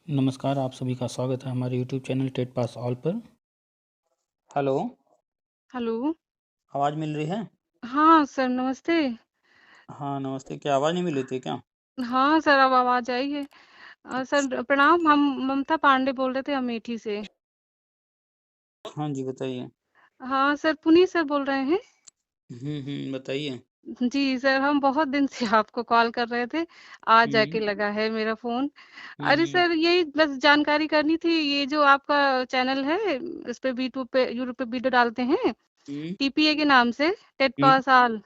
नमस्कार, आप सभी का स्वागत है हमारे YouTube channel TET pass all पर। Hello, hello. आवाज़ मिल रही है? हाँ, सर नमस्ते। हाँ, नमस्ते। क्या आवाज़ नहीं मिल रही थी क्या? हाँ, सर अब आवाज़ आई है। सर प्रणाम, हम ममता पांडे बोल रहे थे अमेठी से। हाँ जी, बताइए। हाँ, सर पुनीत सर बोल रहे हैं? बताइए। जी, सर हम बहुत दिन से आपको कॉल कर रहे थे, आज हुँ, जाके लगा है मेरा फ़ोन। हुँ, अरे हुँ, सर यही बस जानकारी करनी थी, ये जो आपका चैनल है, इस पे यूट्यूब पे वीडियो डालते हैं, हुँ, टीपीए के नाम से, टेट हुँ, पास ऑल।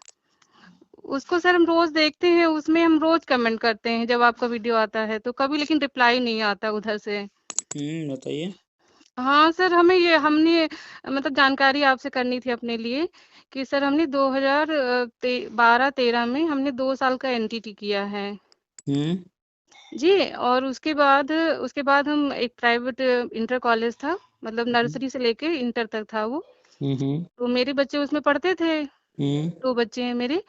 उसको सर हम रोज़ देखते हैं, उसमें हम रोज़ कमेंट करते हैं जब आपका वीडियो आता है, तो कभी लेकिन रिप्लाई नहीं आता उधर से। बताइए। हाँ, सर हमें ये हमने मतलब जानकारी आपसे करनी थी अपने लिए कि सर हमने 2000 12-13 में हमने 2 साल का एनटीटी किया है। हुँ, जी, और उसके बाद हम एक प्राइवेट इंटर कॉलेज था, मतलब हुँ, नर्सरी से लेके इंटर तक था वो। हुँ, हुँ, तो मेरे बच्चे उसमें पढ़ते थे, हुँ, 2 बच्चे हैं मेरे।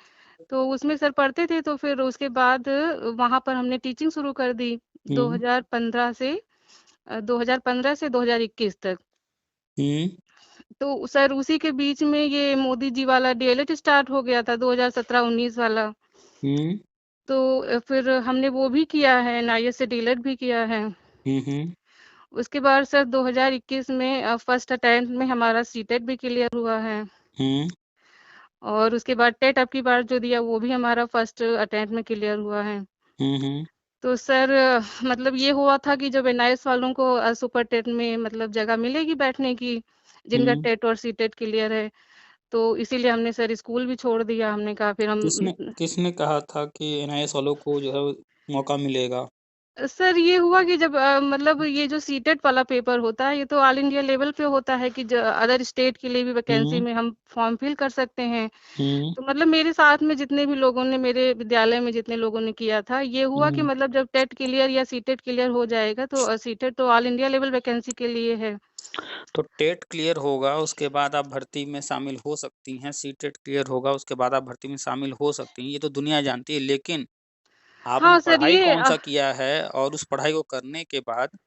तो उसमें सर पढ़ते थे, तो फिर उसके बाद वहाँ पर हमने टीचिंग शुरू कर दी हुँ, 2015 से 2015 से 2021 तक। हुँ, तो सर उसी के बीच में ये मोदी जी वाला डीएलएड स्टार्ट हो गया था 2017-19 वाला। हुँ, तो फिर हमने वो भी किया है, एनआईएस से डीएलएड भी किया है। हुँ, हुँ, उसके बाद सर 2021 में फर्स्ट अटेम्प्ट में हमारा सीटेट भी क्लियर हुआ है। हुँ, और उसके बाद टेट अब की बार जो दिया वो भी हमारा फर्स्ट अटेम्प्ट में क्लियर हुआ है। हुँ, हुँ, तो सर मतलब ये हुआ था कि जब एनआईएस वालों को सुपर टेट में मतलब जगह मिलेगी बैठने की, जिनका हुँ। टेट और सीटेट क्लियर है, तो इसीलिए हमने सर स्कूल भी छोड़ दिया। हमने कहा फिर हम किसने किसने कहा था कि एनआईएस वालों को जो है मौका मिलेगा? सर ये हुआ कि जब मतलब ये जो सीटेट वाला पेपर होता है, ये तो ऑल इंडिया लेवल पे होता है कि अदर स्टेट के लिए भी वैकेंसी हुँ, में हम फॉर्म फिल कर सकते हैं। हुँ, तो मतलब मेरे साथ में जितने भी लोगों ने मेरे विद्यालय में जितने लोगों ने किया था, ये हुआ कि हुँ। मतलब जब टेट क्लियर या सीटेट क्लियर हो जाएगा तो सीटेट तो ऑल इंडिया लेवल वैकेंसी के लिए है। तो टेट क्लियर होगा, उसके बाद आप भर्ती में शामिल हो सकती हैं, सीटेट क्लियर होगा, उसके बाद आप भर्ती में शामिल हो सकती हैं, ये तो दुनिया जानती है। लेकिन आपने हाँ सर, पढ़ाई ये कौन-सा किया है और उस पढ़ाई को करने के बाद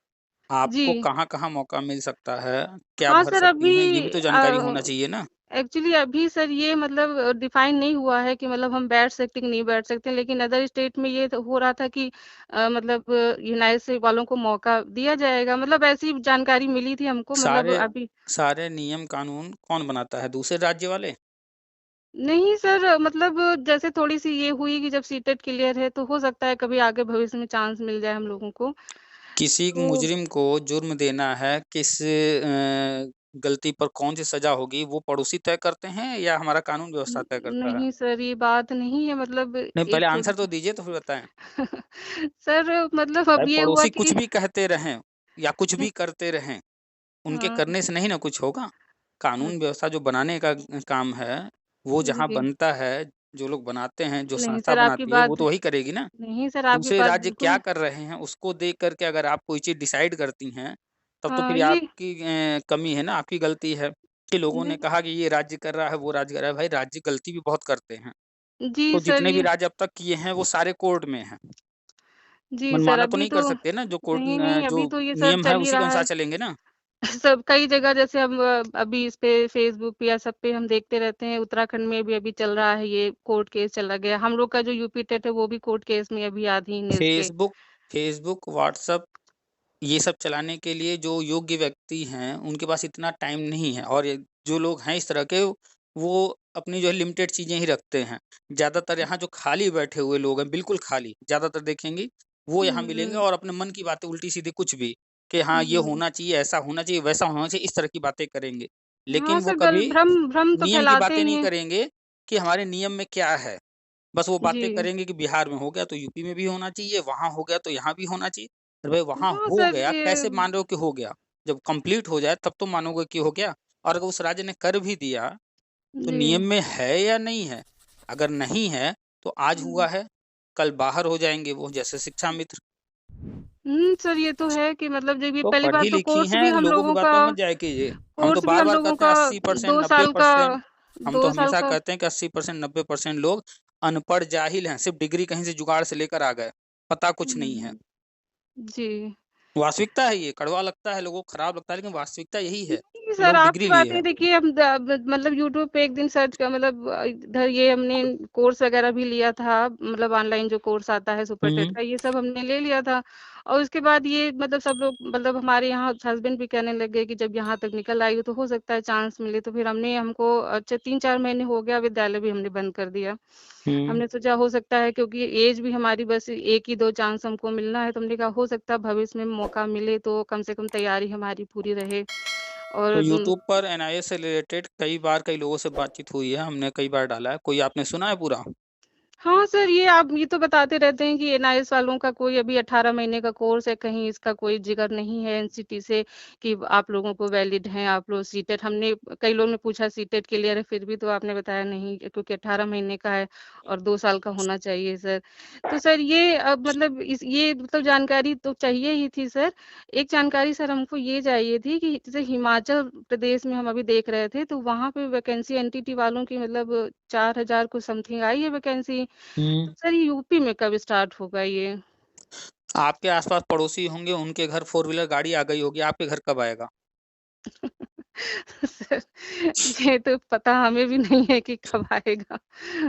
जी। आपको कहाँ-कहाँ मौका मिल सकता है, क्या हाँ भर सर, सकती हैं, ये अभी भी तो जानकारी होना चाहिए ना? एक्चुअली अभी सर ये मतलब डिफाइन नहीं हुआ है कि मतलब हम बैठ सकते कि नहीं बैठ सकते, लेकिन अदर स्टेट में ये तो हो रहा था कि मतलब यूनाइट से वालों को मौका दिया जाएगा, मतलब ऐसी जानकारी मिली थी हमको, मतलब सारे अभी सारे नियम कानून कौन बनाता है, दूसरे राज्य वाले? नहीं सर, मतलब जैसे थोड़ी-सी ये हुई कि जब सीटेट क्लियर है, तो हो सकता है कभी आगे भविष्य में चांस मिल जाए हम लोगों को। किसी तो मुजरिम को जुर्म देना है, किस गलती पर कौन-सी सज़ा होगी, वो पड़ोसी तय करते हैं या हमारा कानून व्यवस्था तय करता है? नहीं सर, ये बात नहीं है, मतलब नहीं, एक पहले आंसर तो थोड़ी-सी दीजिए तो फिर बताएँ। सर मतलब भाई अब ये हुआ पड़ोसी कुछ कि भी कहते रहें या कुछ भी करते रहें, उनके हाँ, करने से नहीं ना कुछ होगा। हाँ, कानून व्यवस्था जो बनाने का काम है, वो जहाँ जी। बनता है, जो लोग बनाते हैं, जो नहीं संस्था सर, आपकी बनाती है, वो बात तो वही करेगी ना। नहीं सर, आपकी दूसरे बात राज्य क्या बिल्कुल कर रहे हैं, उसको देख कर के अगर आप कोई चीज़ डिसाइड करती हैं, तब तो हाँ, फिर ये आपकी कमी है ना, आपकी गलती है कि लोगों ने नहीं कहा कि ये राज्य कर रहा है, वो राज्य कर रहा है। भाई राज्य गलती भी बहुत करते हैं। जी तो सर, जितने भी ये राज्य अब तक किए हैं, वो सारे कोर्ट में हैं। जी सर, मनमाना तो अभी नहीं तो कर सकते ना, नहीं, जो अभी तो ये सर नियम है चल ही उसी के रहा अनुसार है। चलेंगे ना। सब कई जगह जैसे हम अभी इस पे फ़ेसबुक पे या सब पे हम देखते रहते हैं, उत्तराखंड में भी अभी चल रहा है, ये कोर्ट केस चला गया। हम लोग का जो यूपी टेट है, वो भी कोर्ट केस में अभी अधीन है इसके। फ़ेसबुक फ़ेसबुक, व्हाट्सएप ये सब चलाने के लिए जो योग्य व्यक्ति हैं, उनके पास इतना टाइम नहीं है और ये जो लोग हैं इस तरह के, वो अपनी जो है लिमिटेड चीज़ें ही रखते हैं। ज़्यादातर यहाँ जो खाली बैठे हुए लोग हैं, बिल्कुल खाली, ज़्यादातर देखेंगी, वो यहाँ मिलेंगे हुँ, और अपने मन की बातें उल्टी-सीधी कुछ भी, कि हाँ, ये हुँ। होना चाहिए, ऐसा होना चाहिए, वैसा होना चाहिए, इस तरह की बातें करेंगे। लेकिन हाँ वो सर, कभी भ्रम भ्रम तो नियम की फैलाते बातें ही नहीं हैं। करेंगे कि हमारे नियम में क्या है। बस वो बातें जी। करेंगे कि बिहार में हो गया तो यूपी में भी होना चाहिए, वहाँ हो गया तो यहाँ भी होना चाहिए। अरे भाई वहाँ हाँ हो सर, गया, ये कैसे मान रहे हो कि हो गया? जब कंप्लीट हो जाए तब तो मानोगे कि हो गया और अगर उस राज्य ने कर भी दिया, तो जी। नियम में है या नहीं है? अगर नहीं है, तो आज हुआ हुँ। है, कल बाहर हो जाएँगे वो जैसे शिक्षा मित्र। सर ये तो है कि मतलब जब ये तो पहली बात तो पढ़ी-लिखी हैं, लोगों की बातों में मत जाया कीजिए। हम तो बार-बार कहते हैं 80% 2 साल का 90%। हम तो 2 साल हमेशा का कहते हैं कि 80% 90% लोग अनपढ़ जाहिल हैं, सिर्फ़ डिग्री कहीं से जुगाड़ से लेकर आ गए, पता कुछ नहीं है। हुँ, जी। वास्तविकता है ये, कड़वा लगता है, लोगों को खराब लगता है, लेकिन वास्तविकता यही है। नहीं सर, लोग आपकी डिग्री लिए बातें हैं। देखिए हम मतलब यूट्यूब पे एक दिन सर्च का मतलब इधर ये हमने कोर्स वगैरह भी लिया था, मतलब ऑनलाइन जो कोर्स आता है सुपर हुँ, टेट हुँ। का, ये सब हमने ले लिया था। और उसके बाद ये मतलब सब लोग मतलब हमारे यहाँ हस्बैंड भी कहने लग गए कि जब यहाँ तक निकल आई हो तो हो सकता है चांस मिले, तो फिर हमको अच्छा 3-4 महीने हो गया विद्यालय भी हमने बंद कर दिया। हुँ। हमने सोचा हो सकता है क्योंकि एज भी हमारी बस 1 ही 2 चांस हमको मिलना है, तो हमने कहा हो सकता है भविष्य में मौका मिले तो कम से कम तैयारी हमारी पूरी रहे। और तो यूट्यूब पर एनआईए से रिलेटेड कई बार कई लोगों से बातचीत हुई है, हमने कई बार डाला है। कोई आपने सुना है पूरा? हाँ सर, ये आप ये तो बताते रहते हैं कि एनआईएस वालों का कोई अभी 18 महीने का कोर्स है, कहीं इसका कोई जिक्र नहीं है एनसीटी से कि आप लोगों को वैलिड हैं, आप लोग सीटेट हमने कई लोगों ने पूछा सीटेट के लिए, अरे फिर भी तो आपने बताया नहीं क्योंकि 18 महीने का है और 2 साल का होना चाहिए सर। तो सर ये अब मतलब इस ये मतलब जानकारी तो चाहिए ही थी सर। एक जानकारी सर हमको ये चाहिए थी कि जैसे हिमाचल प्रदेश में हम अभी देख रहे थे, तो वहाँ पे वैकेंसी एनटीटी वालों की मतलब 4000 कुछ समथिंग आई है वैकेंसी। तो हुँ। सर ये यूपी में कब स्टार्ट होगा ये? आपके आस-पास पड़ोसी होंगे, उनके घर फ़ोर व्हीलर गाड़ी आ गई होगी, आपके घर कब आएगा? सर ये तो पता हमें भी नहीं है कि कब आएगा।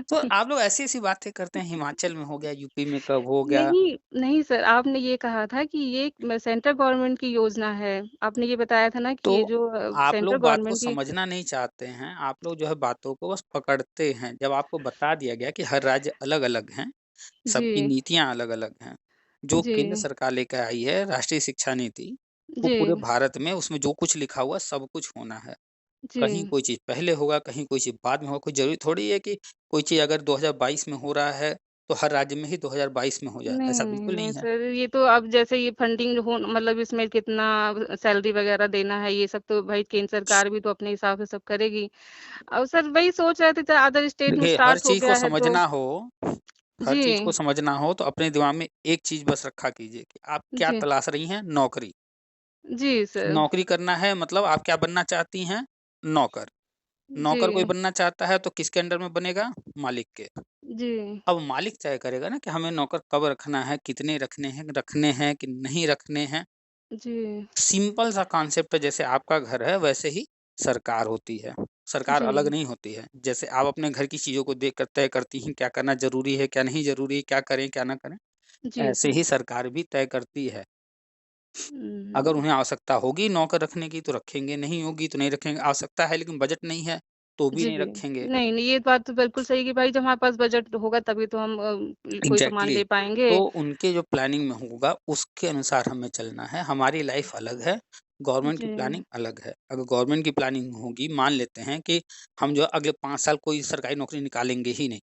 तो आप लोग ऐसी-ऐसी बातें करते हैं, हिमाचल में हो गया, यूपी में कब हो गया। नहीं, नहीं सर आपने ये कहा था कि ये सेंट्रल गवर्नमेंट की योजना है। आपने ये बताया था ना कि तो ये जो आप सेंट्रल लोग बात को गवर्नमेंट की समझना नहीं चाहते हैं, आप लोग जो है बातों को बस पकड़ते हैं। जब आपको बता दिया गया कि हर राज्य अलग-अलग हैं, सबकी जी, नीतियाँ अलग-अलग हैं। जो जी, केंद्र सरकार लेकर आई है राष्ट्रीय शिक्षा नीति, वो जी, पूरे भारत में उसमें जो कुछ लिखा हुआ है सब कुछ होना है। जी। कहीं कोई चीज़ पहले होगा, कहीं कोई चीज़ बाद में होगा, कोई ज़रूरी थोड़ी है कि कोई चीज़ अगर 2022 में हो रहा है, तो हर राज्य में ही 2022 में हो जाए, नहीं, ऐसा नहीं, बिल्कुल नहीं नहीं है। सर, ये तो अब जैसे ये फंडिंग हो मतलब इसमें कितना सैलरी वगैरह देना है, ये सब तो भाई केंद्र सरकार भी तो अपने हिसाब से सब करेगी। और सर वही सोच रहे थे अदर स्टेट में देखिए, स्टार्ट हो गया है तो हर चीज़ को जी, समझना हो तो अपने दिमाग में एक चीज़ बस रखा कीजिए कि आप क्या जी, तलाश रही हैं? नौकरी। जी सर, नौकरी करना है मतलब आप क्या बनना चाहती हैं? नौकर। जी, नौकर कोई बनना चाहता है तो किसके अंडर में बनेगा? मालिक के। जी, अब मालिक तय करेगा ना कि हमें नौकर कब रखना है, कितने रखने हैं कि नहीं रखने हैं। जी, सिंपल सा कॉन्सेप्ट है जैसे आपका घर है वैसे ही सरकार होती है। सरकार अलग जी, नहीं होती है। जैसे आप अपने घर की चीज़ों को देख कर तय करती हैं क्या करना ज़रूरी है, क्या नहीं ज़रूरी, क्या करें, क्या ना करें। जी ऐसे सर। ही सरकार भी तय करती है। अगर हुँ, उन्हें आवश्यकता होगी नौकर रखने की तो रखेंगे, नहीं होगी तो नहीं रखेंगे। आवश्यकता है लेकिन बजट नहीं है, तो भी जी, नहीं जी। रखेंगे। नहीं, नहीं, ये बात तो बिल्कुल सही है कि भाई जब हमारे पास बजट होगा तभी तो हम कोई सामान एग्ज़ैक्टली। ले पाएँगे। तो उनके जो प्लानिंग में होगा उसके अनुसार हमें चलना है। हमारी लाइफ़ अलग है, गवर्नमेंट की जी, प्लानिंग अलग है। अगर गवर्नमेंट की प्लानिंग होगी मान लेते हैं कि हम जो है अगले 5 साल कोई सरकारी नौकरी निकालेंगे ही नहीं,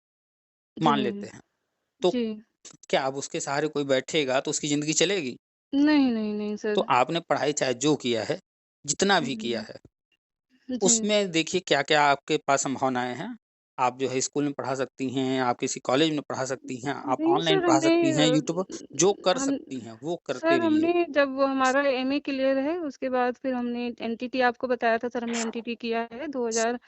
जी, मान लेते हैं। तो जी। क्या अब उसके सहारे कोई बैठेगा तो उसकी ज़िंदगी चलेगी? नहीं, नहीं, नहीं तो सर। आपने पढ़ाई चाहे जो किया है, जितना भी किया हुँ, है जी। उसमें देखिए क्या-क्या आपके पास संभावनाएँ हैं। आप जो है स्कूल में पढ़ा सकती हैं, आप किसी कॉलेज में पढ़ा सकती हैं, आप नहीं ऑनलाइन सर पढ़ा हमने सकती हैं, यूट्यूब पर जो कर हम सकती हैं, वो करते सर रहिए। हमने जब वो हमारा एमए क्लियर है उसके बाद फिर हमने एनटीटी आपको बताया था सर हमने एनटीटी किया है 2000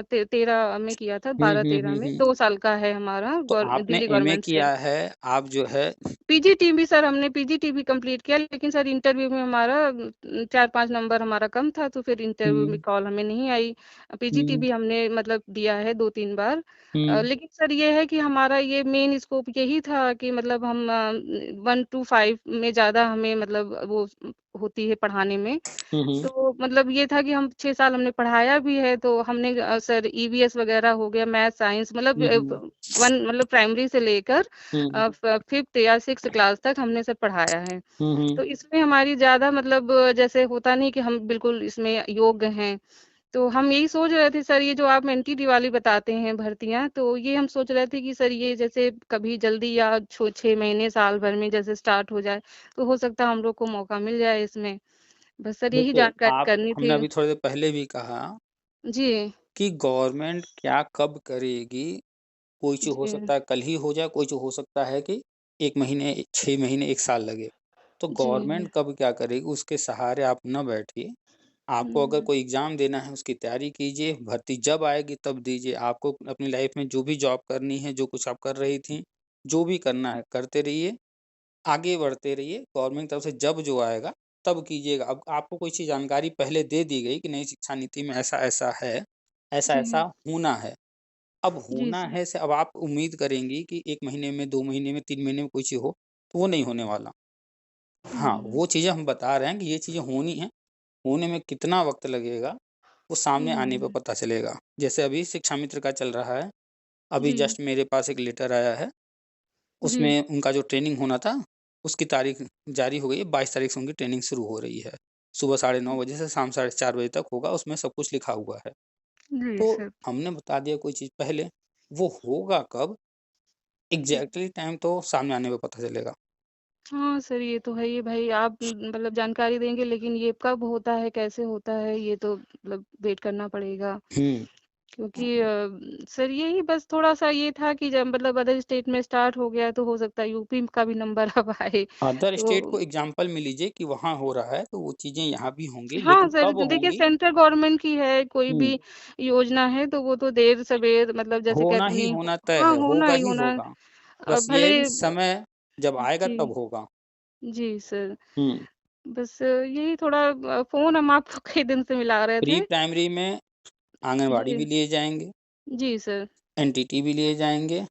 13 में किया था हुँ, हुँ, 12-13 हुँ, में हुँ। 2 साल का है हमारा तो आपने दिल्ली एमए गवर्नमेंट से। किया है, आप जो है पीजीटी भी सर हमने पीजीटी भी कंप्लीट किया लेकिन सर इंटरव्यू में हमारा 4-5 नंबर हमारा कम था तो फिर इंटरव्यू में हुँ, कॉल हमें नहीं आई। पीजीटी हुँ, भी हमने मतलब दिया है 2-3 बार। हुँ, लेकिन सर ये है कि हमारा ये मेन स्कोप यही था कि मतलब हम 1 टू 5 में ज़्यादा हमें मतलब वो होती है पढ़ाने में। हुँ, हुँ, तो मतलब ये था कि हम 6 साल हमने पढ़ाया भी है, तो हमने सर ईवीएस वगैरह हो गया, मैथ, साइंस मतलब हुँ, हुँ, 1 मतलब प्राइमरी से लेकर हुँ, 5th या 6th क्लास तक हमने सर पढ़ाया है। हुँ, हुँ। तो इसमें हमारी ज़्यादा मतलब जैसे होता नहीं कि हम बिल्कुल इसमें योग्य हैं। तो हम यही सोच रहे थे सर ये जो आप एनटीटी वाली बताते हैं भर्तियाँ, तो ये हम सोच रहे थे कि सर ये जैसे कभी जल्दी या 6 महीने, साल भर में जैसे स्टार्ट हो जाए, तो हो सकता है हम लोग को मौका मिल जाए इसमें। बस सर यही देखिए, जानकारी आप करनी हमने थी। अभी थोड़ी देर पहले भी कहा जी, कि गवर्नमेंट क्या कब करेगी, कोई चीज़ हो जी, सकता है कल ही हो जाए, कोई चीज़ हो सकता है कि 1 महीने, 6 महीने, 1 साल लगे। तो जी। गवर्नमेंट कब क्या करेगी उसके सहारे आप ना बैठिए। आपको अगर हुँ, कोई एग्ज़ाम देना है उसकी तैयारी कीजिए, भर्ती जब आएगी तब दीजिए। आपको अपनी लाइफ़ में जो भी जॉब करनी है, जो कुछ आप कर रही थीं, जो भी करना है करते रहिए। आगे बढ़ते रहिए, गवर्नमेंट की तरफ से जब जो आएगा तब कीजिएगा। अब आपको कोई चीज़ जानकारी पहले दे दी गई कि नई शिक्षा नीति में ऐसा-ऐसा है, ऐसा-ऐसा जी, होना है। अब जी होना सर। है से अब आप उम्मीद करेंगी कि 1 महीने में, 2 महीने में, 3 महीने में कोई चीज़ हो, तो वो नहीं होने वाला। हाँ, हुँ, वो चीज़ें हम बता रहे हैं कि ये चीज़ें होनी हैं, होने में कितना वक़्त लगेगा, वो सामने आने पे हुँ, पता चलेगा। जैसे अभी शिक्षा मित्र का चल रहा है, अभी जी, जस्ट मेरे पास एक लेटर आया है, जी, उसमें उनका जो ट्रेनिंग होना था, उसकी तारीख जारी हो गई है, 22 तारीख से उनकी ट्रेनिंग शुरू हो रही है। सुबह साढ़े 9 बजे से शाम साढ़े 4 बजे तक होगा, उसमें सब कुछ लिखा हुआ है। जी तो सर। हमने बता दिया कोई चीज़ पहले, वो होगा कब, एग्ज़ैक्टली टाइम तो सामने आने पे पता चलेगा। हाँ सर, ये तो है ही भाई आप मतलब जानकारी देंगे लेकिन ये कब होता है, कैसे होता है, ये तो मतलब वेट करना पड़ेगा। हुँ। क्योंकि सर यही बस थोड़ा-सा ये था कि जब मतलब अदर स्टेट में स्टार्ट हो गया तो हो सकता है यूपी का भी नंबर अब आए। अदर स्टेट तो को एग्ज़ाम्पल में लीजिए कि वहाँ हो रहा है, तो वो चीज़ें यहाँ भी होंगी, हाँ लेकिन सर, कब देखिए होंगी सेंट्रल गवर्नमेंट की है, कोई हुँ, भी योजना है तो वो तो देर-सवेर मतलब जैसे होना कहते ही नहीं हो होना तय हाँ, है, होना होगा ही ही होना होगा। बस ये है भले कि समय जब आएगा जी, तब होगा। जी सर। हुँ, बस यही थोड़ा फ़ोन हम आपको कई दिन से मिला रहे प्री थे। प्राइमरी में आंगनवाड़ी भी जी, लिए जाएँगे, जी सर। एनटीटी भी लिए जाएँगे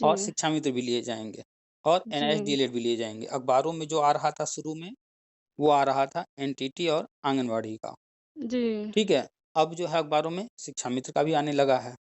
और जी, शिक्षा मित्र भी लिए जाएँगे और एनआईएस जी, डीएलएड भी लिए जाएँगे। अखबारों में जो आ रहा था शुरू में, वो आ रहा था एनटीटी और आंगनवाड़ी का, जी, ठीक है? अब जो है अखबारों में शिक्षा मित्र का भी आने लगा है।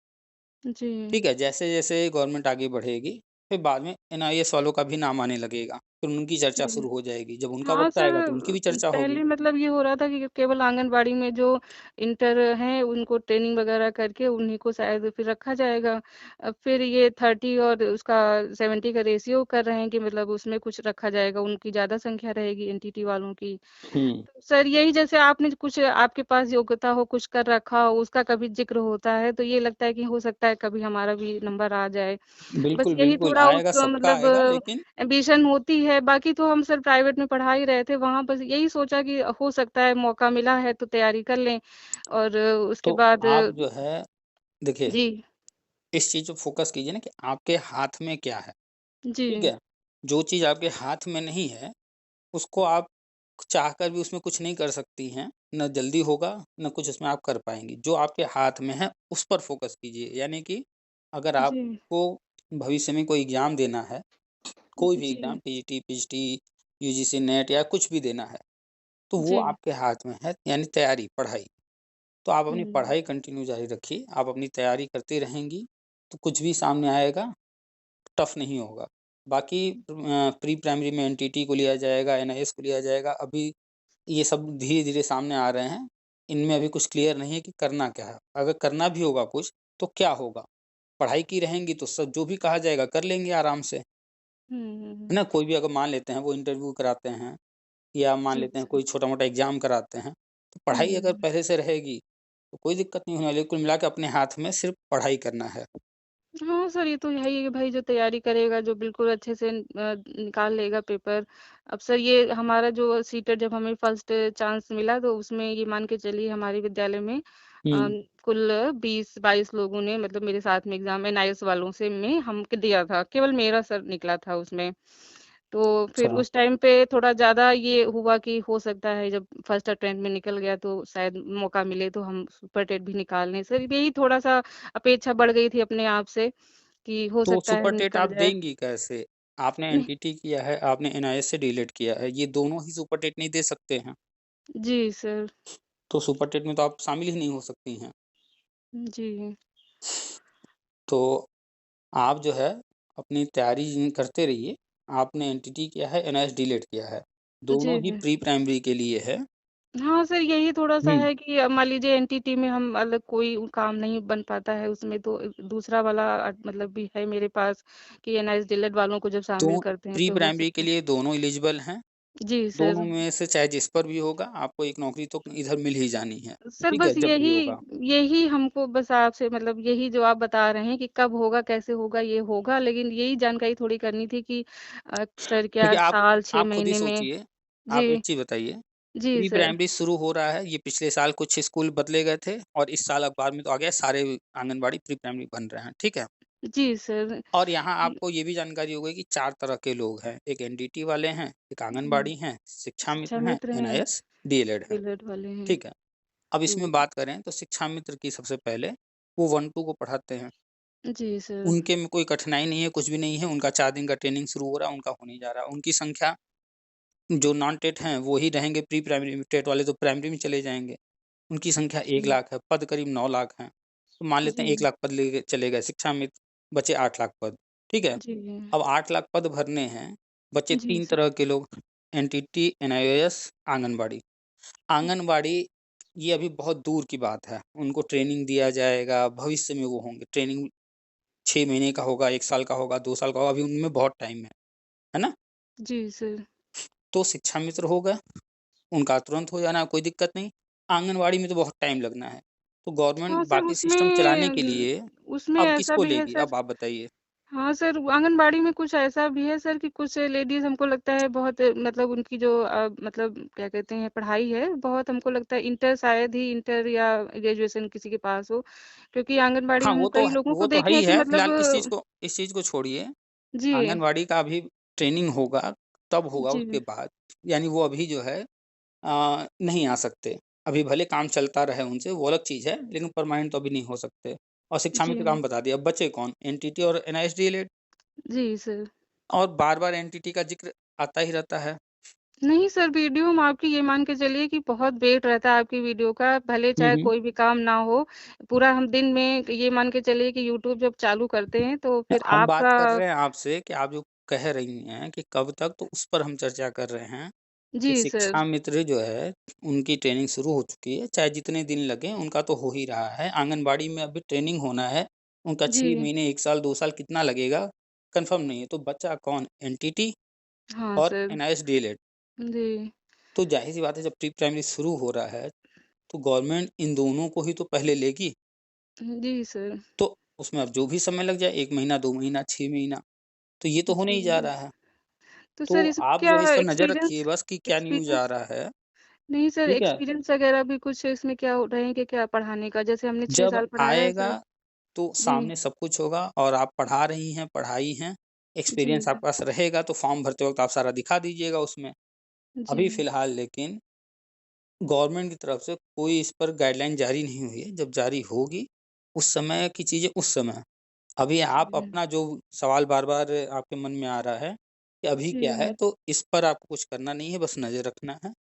जी, ठीक है, जैसे-जैसे गवर्नमेंट आगे बढ़ेगी, फिर बाद में एनआईएस वालों का भी नाम आने लगेगा, फिर उनकी चर्चा जी। शुरू हो जाएगी, जब उनका हाँ वक़्त सर, आएगा तो उनकी भी चर्चा होगी। पहले मतलब ये हो रहा था कि केवल आंगनबाड़ी में जो इंटर हैं, उनको ट्रेनिंग वगैरह करके उन्हीं को शायद फिर रखा जाएगा। अब फिर ये 30 और उसका 70 का रेशियो कर रहे हैं कि मतलब उसमें कुछ रखा जाएगा, उनकी ज़्यादा संख्या रहेगी एनटीटी वालों की। हुँ, तो सर यही जैसे आपने कुछ आपके पास योग्यता हो, कुछ कर रखा हो, उसका कभी ज़िक्र होता है, तो ये लगता है कि हो सकता है कभी हमारा भी नंबर आ जाए। बस बिल्कुल, यही बिल्कुल थोड़ा आएगा, सबका मतलब आएगा लेकिन एम्बिशन होती है, बाकी तो हम सर प्राइवेट में पढ़ा ही रहे थे, वहाँ बस यही सोचा कि हो सकता है मौका मिला है तो तैयारी कर लें और उसके तो बाद आप जो है देखिए, जी, इस चीज़ पे फ़ोकस कीजिए ना कि आपके हाथ में क्या है, ठीक जी, है? जो चीज़ आपके हाथ में नहीं है, उसको आप चाहकर भी उसमें कुछ नहीं कर सकती हैं, ना जल्दी होगा, ना कुछ उसमें आप कर पाएँगी। जो आपके हाथ में है, उस पर फ़ोकस कीजिए, यानी कि अगर जी, आपको भविष्य में कोई एग्ज़ाम देना है, कोई भी एग्ज़ाम जी, टीईटी, पीजीटी, यूजीसी नेट या कुछ भी देना है, तो वो जी, आपके हाथ में है, यानी तैयारी, पढ़ाई। तो आप अपनी हुँ, पढ़ाई कंटिन्यू जारी रखिए, आप अपनी तैयारी करती रहेंगी, तो कुछ भी सामने आएगा, टफ़ नहीं होगा। बाकी प्री प्राइमरी में एनटीटी को लिया जाएगा, एनआईएस को लिया जाएगा, अभी ये सब धीरे-धीरे सामने आ रहे हैं। इनमें अभी कुछ क्लियर नहीं है कि करना क्या है? अगर करना भी होगा कुछ, तो क्या होगा? पढ़ाई की रहेंगी तो सब जो भी कहा जाएगा कर लेंगे आराम से, हुँ, हुँ, है हुँ, ना? कोई भी अगर मान लेते हैं वो इंटरव्यू कराते हैं या मान जी लेते हैं सर। कोई छोटा-मोटा एग्ज़ाम कराते हैं, तो हुँ, पढ़ाई हुँ, अगर हुँ। पहले से रहेगी, तो कोई दिक्कत नहीं होने वाली। कुल मिला के अपने हाथ में सिर्फ़ पढ़ाई करना है। हाँ सर, ये तो है ही है भाई जो तैयारी करेगा, जो बिल्कुल अच्छे से निकाल लेगा पेपर। अब सर ये हमारा जो सीटेट जब हमें फर्स्ट चांस मिला तो उसमें ये मान के चलिए हमारे विद्यालय में हुँ, कुल 20-22 लोगों ने मतलब मेरे साथ में एग्ज़ाम एनआईएस वालों से में हम दिया था। केवल मेरा सर निकला था उसमें। तो फिर अच्छा। उस टाइम पे थोड़ा ज़्यादा ये हुआ कि हो सकता है जब फर्स्ट अटेम्प्ट में निकल गया तो शायद मौका मिले तो हम सुपर टेट भी निकाल लें। सर यही थोड़ा-सा अपेक्षा बढ़ गई थी अपने आप से कि हो तो सकता है सुपर टेट निकल आप जाए। देंगी कैसे? आपने नहीं एनटीटी किया है, आपने एनआईएस से डीएलएड किया है, ये दोनों ही सुपर टेट नहीं दे सकते हैं। जी सर। तो सुपर टेट में तो आप शामिल ही नहीं हो सकती हैं। जी। तो आप जो है अपनी तैयारी करते रहिए। आपने एनटीटी किया है, एनआईएस डीएलएड किया है। दोनों ही जी। प्री प्राइमरी के लिए है। हाँ सर, यही थोड़ा-सा हुँ, है कि मान लीजिए एनटीटी में हम अलग कोई काम नहीं बन पाता है उसमें तो दूसरा वाला मतलब भी है मेरे पास कि एनआईएस डिलेड वालों को जब तो शामिल करते हैं प्री तो हो प्राइमरी के सकता है। लिए दोनों एलिजिबल हैं। जी दोनों सर। में से चाहे जिस पर भी होगा, आपको एक नौकरी तो इधर मिल ही जानी है। सर ठीक है? बस जब भी यही होगा। यही हमको बस आपसे मतलब यही जो आप बता रहे हैं कि कब होगा, कैसे होगा, ये होगा लेकिन यही जानकारी थोड़ी करनी थी कि सर क्या देखिए, साल 6 आप खुद ही महीने में सोचिए, आप जी, एक चीज़ बताइए, जी प्री सर। प्राइमरी शुरू हो रहा है, ये पिछले साल कुछ स्कूल बदले गए थे और इस साल अखबार में तो आ गया सारे आंगनवाड़ी प्री प्राइमरी बन रहे हैं, ठीक है? जी सर। और यहाँ ये आपको ये भी जानकारी हो गई कि 4 तरह के लोग हैं, एक एनडीटी वाले हैं, एक हुँ, आंगनबाड़ी हैं, शिक्षा शिक्षा मित्र हैं, मित्र हैं, एनआईएस, डीएलएड हैं, डीएलएड वाले हैं। ठीक है? अब जी, इसमें बात करें तो शिक्षा मित्र की सबसे पहले वो 1-2 को पढ़ाते हैं। जी सर। उनके में कोई कठिनाई नहीं है, कुछ भी नहीं है, उनका 4 दिन का ट्रेनिंग शुरू हो रहा है, उनका होने जा रहा है। उनकी संख्या जो नॉन टेट हैं, वो ही रहेंगे प्री प्राइमरी में, टेट वाले तो प्राइमरी में चले जाएँगे। उनकी संख्या 1 जी, लाख है, पद करीब 9 लाख हैं। तो मान लेते हैं 1 जी, लाख पद लेके चले गए शिक्षा मित्र, बचे 8 लाख पद, ठीक है? जी, अब 8 लाख पद भरने हैं, बचे जी 3 सर। तरह के लोग, एनटीटी, एनआईओएस, आंगनबाड़ी। आंगनबाड़ी ये अभी बहुत दूर की बात है, उनको ट्रेनिंग दिया जाएगा, भविष्य में वो होंगे। ट्रेनिंग 6 महीने का होगा, 1 साल का होगा, 2 साल का होगा, अभी उनमें बहुत टाइम है ना? जी सर। तो शिक्षा मित्र हो गए, उनका तुरंत हो जाना कोई दिक्कत नहीं। आंगनबाड़ी में तो बहुत टाइम लगना है, तो हाँ गवर्नमेंट सर, बाकी सिस्टम चलाने उसमें के लिए उसमें अब ऐसा किसको भी है लेगी? सर। अब आप बताइए? हाँ सर, आंगनबाड़ी में कुछ ऐसा भी है सर कि कुछ लेडीज़ हमको लगता है बहुत मतलब उनकी जो मतलब क्या कहते हैं पढ़ाई है, बहुत हमको लगता है इंटर शायद ही इंटर या ग्रेजुएशन किसी के पास हो। क्योंकि आंगनबाड़ी हाँ, में हम कई लोगों को वो तो है देखे ही हैं कि है, मतलब फिलहाल इस चीज़ को छोड़िए। जी, आंगनबाड़ी का अभी ट्रेनिंग होगा, तब होगा जी, उसके बाद, यानी वो अभी जो है नहीं आ सकते। अभी भले काम चलता रहे उनसे, वो अलग चीज़ है, लेकिन परमानेंट तो अभी नहीं हो सकते। और शिक्षा जी, मित्र का हम बता दिया, अब बचे कौन? एनटीटी और एनआईएसडीएलएड, जी सर। और बार-बार एनटीटी का ज़िक्र आता ही रहता है। नहीं सर, वीडियो में आपकी ये मान के चलिए कि बहुत वेट रहता है आपकी वीडियो का, भले हुँ, चाहे हुँ। कोई भी काम ना हो। पूरा हम दिन में ये मान के चलिए कि यूट्यूब जब चालू करते हैं, तो फिर हम बात आपका कर रहे हैं आपसे कि आप जो कह रही हैं कि कब तक, तो उस पर हम चर्चा कर रहे हैं कि जी सर। शिक्षा मित्र जो है, उनकी ट्रेनिंग शुरू हो चुकी है, चाहे जितने दिन लगें उनका तो हो ही रहा है। आंगनबाड़ी में अभी ट्रेनिंग होना है, उनका 6 जी, महीने, 1 साल, 2 साल कितना लगेगा, कन्फर्म नहीं है। तो बचा कौन? एनटीटी हाँ और सर। NIS DElEd. जी, तो ज़ाहिर-सी बात है, जब प्री प्राइमरी शुरू हो रहा है, तो गवर्नमेंट इन दोनों को ही तो पहले लेगी। जी सर। तो उसमें अब जो भी समय लग जाए, 1 महीना, 2 महीना, 6 महीना, तो ये तो होने ही जा जी, रहा है। तो तो सर इसमें आप क्या जो है इस पर नज़र रखिए एक्सपीरियंस बस कि क्या न्यूज़ आ एक्सपीरियंस रहा है, नहीं सर, ठीक है? एक्सपीरियंस वगैरह भी कुछ इसमें क्या रहेंगे क्या पढ़ाने का? जैसे हमने 6 जब साल पढ़ाया है आएगा सर। तो जी, सामने सब कुछ होगा और आप पढ़ा रही हैं, पढ़ाई हैं, एक्सपीरियंस जी, आपके पास रहेगा तो फॉर्म भरते वक़्त आप सारा दिखा दीजिएगा उसमें। अभी जी, फ़िलहाल लेकिन गवर्नमेंट की तरफ से कोई इस पर गाइडलाइन जारी नहीं हुई है, जब जारी होगी, उस समय की चीज़ें उस समय। अभी आप जी, अपना जो सवाल बार-बार आपके मन में आ रहा है कि अभी क्या जी, है, तो इस पर आपको कुछ करना नहीं है, बस नज़र रखना है।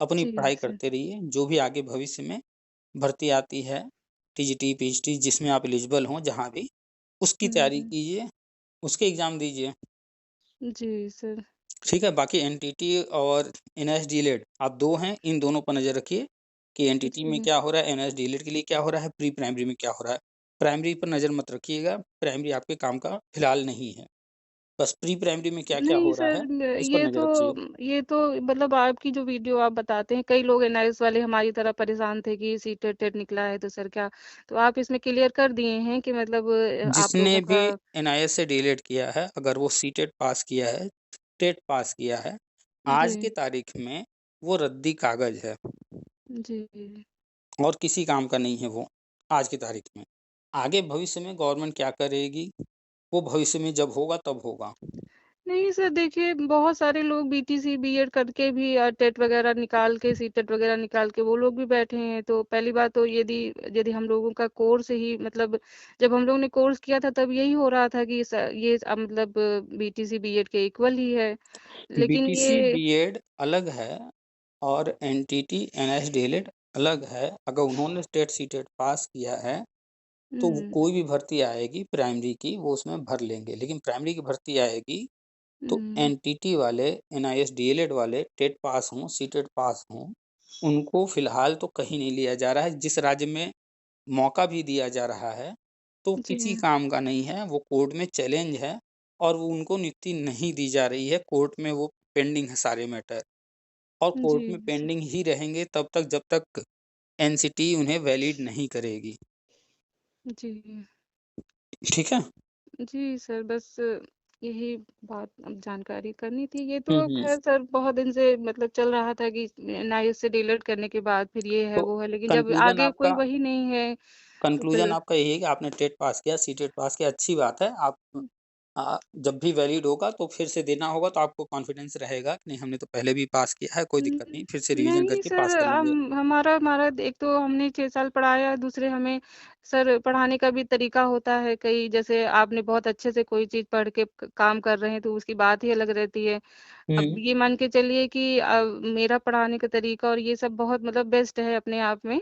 अपनी जी पढ़ाई सर। करते रहिए, जो भी आगे भविष्य में भर्ती आती है, टीजीटी, पीएचडी जिसमें आप एलिजिबल हों जहाँ भी, उसकी तैयारी हुँ, कीजिए, उसके एग्ज़ाम दीजिए, जी सर। ठीक है? बाकी एनटीटी और एनएसडीएलएड आप 2 हैं, इन दोनों पर नज़र रखिए कि एनटीटी में जी। क्या हो रहा है, एनएसडीएलएड के लिए क्या हो रहा है, प्री प्राइमरी में क्या हो रहा है। प्राइमरी पर नज़र मत रखिएगा, प्राइमरी आपके काम का फिलहाल नहीं है। बस प्री प्राइमरी में क्या-क्या नहीं हो रहा सर, है, इस पर नज़र रखिए। ये तो मतलब आपकी जो वीडियो आप बताते हैं, कई लोग एनालिसिस वाले हमारी तरह परेशान थे कि सीटेट-टेट निकला है तो सर क्या तो आप इसमें क्लियर कर दिए हैं कि मतलब आप जिसने लोगों भी का एनआईएस से डीएलएड किया है, अगर वो सीटेट पास किया है, टेट पास किया है, आज की जी, तारीख में वो रद्दी कागज़ है जी। और किसी काम का नहीं है वो, आज की तारीख में। आगे भविष्य में गवर्नमेंट क्या करेगी, वो भविष्य में जब होगा तब होगा। नहीं सर देखिए, बहुत सारे लोग बीटीसी, बीएड करके भी टेट वगैरह निकाल के सीटेट वगैरह निकाल के वो लोग भी बैठे हैं। तो पहली बात तो यदि यदि हम लोगों का कोर्स ही मतलब जब हम लोगों ने कोर्स किया था तब यही हो रहा था कि ये मतलब बीटीसी, बीएड के इक्वल ही है। लेकिन बीटीसी, ये बीएड अलग है और एनटीटी, एनएस डीएलएड अलग है। अगर उन्होंने टेट सीटेट पास किया है, तो वो हुँ, कोई भी भर्ती आएगी प्राइमरी की, वो उसमें भर लेंगे। लेकिन प्राइमरी की भर्ती आएगी तो हुँ, एनटीटी वाले, एनआईएस डीएलएड वाले टेट पास हों, सीटेट पास हों, उनको फ़िलहाल तो कहीं नहीं लिया जा रहा है। जिस राज्य में मौका भी दिया जा रहा है, तो किसी जी, काम का नहीं है, वो कोर्ट में चैलेंज है और वो उनको नियुक्ति नहीं दी जा रही है, कोर्ट में वो पेंडिंग है सारे मैटर और जी, कोर्ट में स पेंडिंग ही रहेंगे तब तक जब तक एनसीटी उन्हें वैलिड नहीं करेगी। जी। ठीक है? जी सर, बस यही बात अब जानकारी करनी थी। ये हुँ, तो हुँ। ख़ैर सर बहुत दिन से मतलब चल रहा था कि नाइस से डिलीट करने के बाद फिर ये है, तो वो है, लेकिन जब कन्क्लूज़न आगे कोई आपका वही नहीं है तो कंक्लूज़न फिर आपका यही है कि आपने टेट पास किया, सीटेट पास किया, अच्छी बात है। आप जब भी वैलिड होगा तो फिर से देना होगा तो आपको कॉन्फिडेंस रहेगा कि नहीं हमने तो पहले भी पास किया है, कोई दिक्कत नहीं, फिर से रिवीज़न नहीं करके सर, पास कर लेंगे। हमारा हमारा एक तो हमने 6 साल पढ़ाया, दूसरे हमें सर पढ़ाने का भी तरीका होता है कई, जैसे आपने बहुत अच्छे से कोई चीज़ पढ़ के क काम कर रहे हैं तो उसकी बात ही अलग रहती है। अब हुँ, ये मान के चलिए कि मेरा पढ़ाने का तरीका और ये सब बहुत मतलब बेस्ट है अपने आप में।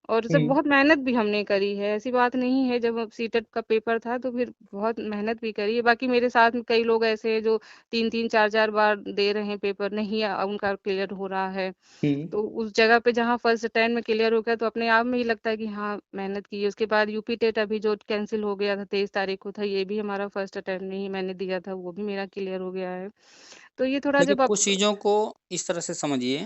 और सर हुँ, बहुत मेहनत भी हमने करी है, ऐसी बात नहीं है, जब सीटेट का पेपर था तो फिर बहुत मेहनत भी करी है। बाकी मेरे साथ में कई लोग ऐसे हैं जो 3-3 4-4 बार दे रहे हैं पेपर, नहीं उनका क्लियर हो रहा है। हुँ। तो उस जगह पे जहाँ फर्स्ट अटेम्प्ट में क्लियर हो गया तो अपने आप में ही लगता है कि हाँ, मेहनत की है। उसके बाद यूपी टेट अभी जो कैंसल हो गया था 23 तारीख को था, ये भी हमारा फर्स्ट अटेम्प्ट में ही मैंने दिया था, वो भी मेरा क्लियर हो गया है। तो ये थोड़ा देखिए, जब आप कुछ चीज़ों को इस तरह से समझिए